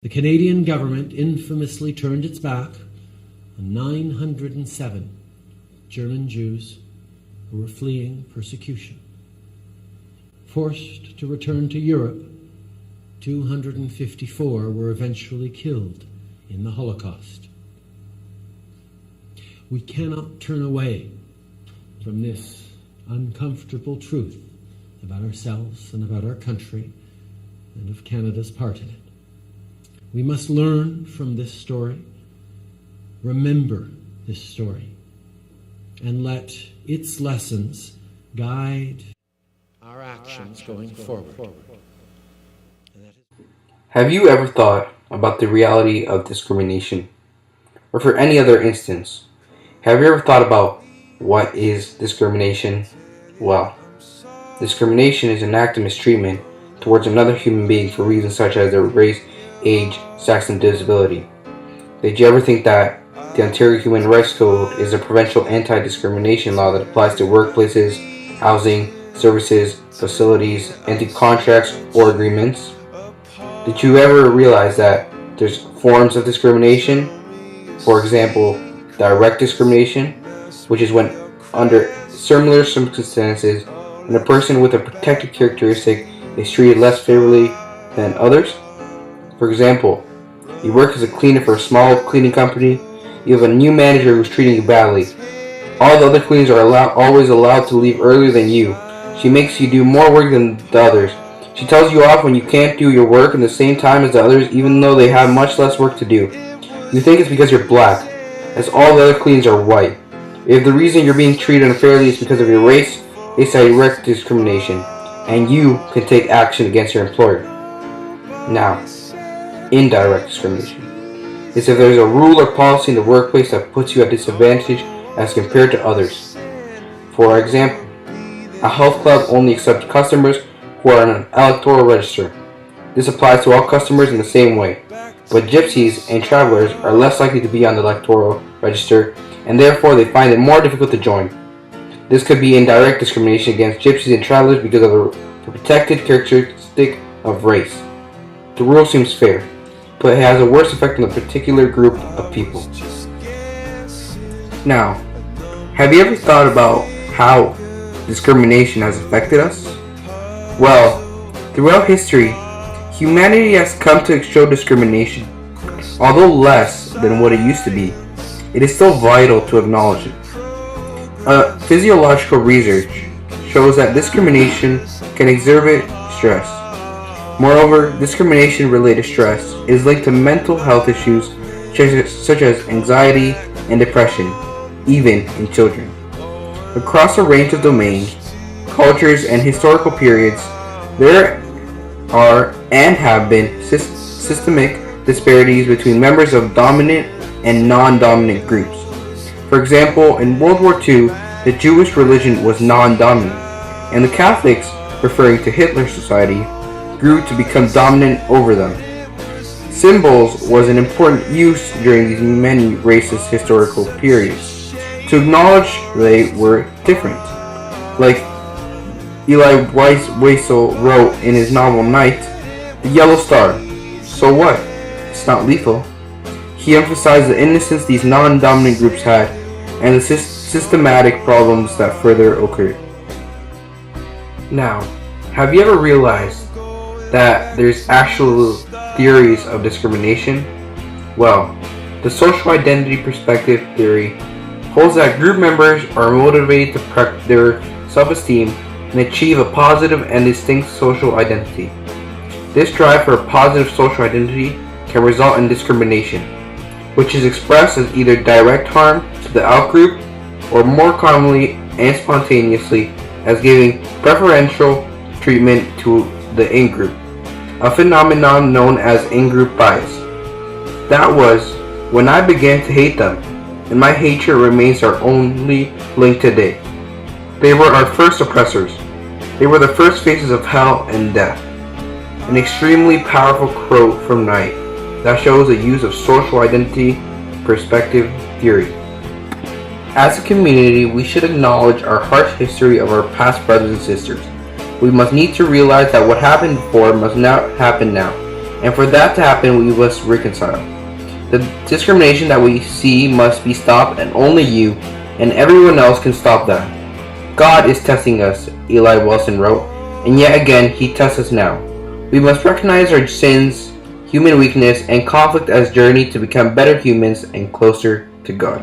The Canadian government infamously turned its back on 907 German Jews who were fleeing persecution. Forced to return to Europe, 254 were eventually killed in the Holocaust. We cannot turn away from this uncomfortable truth about ourselves and about our country and of Canada's part in it. We must learn from this story, remember this story, and let its lessons guide our actions going forward. Have you ever thought about the reality of discrimination? Or for any other instance, have you ever thought about what is discrimination? Well, discrimination is an act of mistreatment towards another human being for reasons such as their race, age, sex, and disability. Did you ever think that the Ontario Human Rights Code is a provincial anti-discrimination law that applies to workplaces, housing, services, facilities, and to contracts or agreements? Did you ever realize that there's forms of discrimination? For example, direct discrimination, which is when under similar circumstances, when a person with a protected characteristic is treated less favorably than others. For example, you work as a cleaner for a small cleaning company, you have a new manager who's treating you badly. All the other cleaners are always allowed to leave earlier than you. She makes you do more work than the others. She tells you off when you can't do your work in the same time as the others, even though they have much less work to do. You think it's because you're black, as all the other cleaners are white. If the reason you're being treated unfairly is because of your race, it's direct discrimination, and you can take action against your employer. Now, indirect discrimination is if there's a rule or policy in the workplace that puts you at disadvantage as compared to others. For example, a health club only accepts customers who are on an electoral register. This applies to all customers in the same way, but gypsies and travelers are less likely to be on the electoral register, and therefore they find it more difficult to join. This could be indirect discrimination against gypsies and travelers because of the protected characteristic of race. The rule seems fair, but it has a worse effect on a particular group of people. Now, have you ever thought about how discrimination has affected us? Well, throughout history, humanity has come to show discrimination. Although less than what it used to be, it is still vital to acknowledge it. Physiological research shows that discrimination can exacerbate stress. Moreover, discrimination-related stress is linked to mental health issues such as anxiety and depression, even in children. Across a range of domains, cultures, and historical periods, there are and have been systemic disparities between members of dominant and non-dominant groups. For example, in World War II, the Jewish religion was non-dominant, and the Catholics, referring to Hitler's society, grew to become dominant over them. Symbols was an important use during these many racist historical periods to acknowledge they were different. Like Eli Wiesel wrote in his novel Night, the yellow star, so what? It's not lethal. He emphasized the innocence these non-dominant groups had and the systematic problems that further occurred. Now, have you ever realized that there's actual theories of discrimination? Well, the social identity perspective theory holds that group members are motivated to protect their self-esteem and achieve a positive and distinct social identity. This drive for a positive social identity can result in discrimination, which is expressed as either direct harm to the outgroup or more commonly and spontaneously as giving preferential treatment to the in-group, a phenomenon known as in-group bias. That was when I began to hate them, and my hatred remains our only link today. They were our first oppressors. They were the first faces of hell and death. An extremely powerful quote from Knight that shows the use of social identity perspective theory. As a community, we should acknowledge our harsh history of our past brothers and sisters. We must need to realize that what happened before must not happen now, And for that to happen, we must reconcile. The discrimination that we see must be stopped, and only you and everyone else can stop that. God is testing us, Eli Wilson wrote, and yet again he tests us now. We must recognize our sins, human weakness, and conflict as journey to become better humans and closer to God.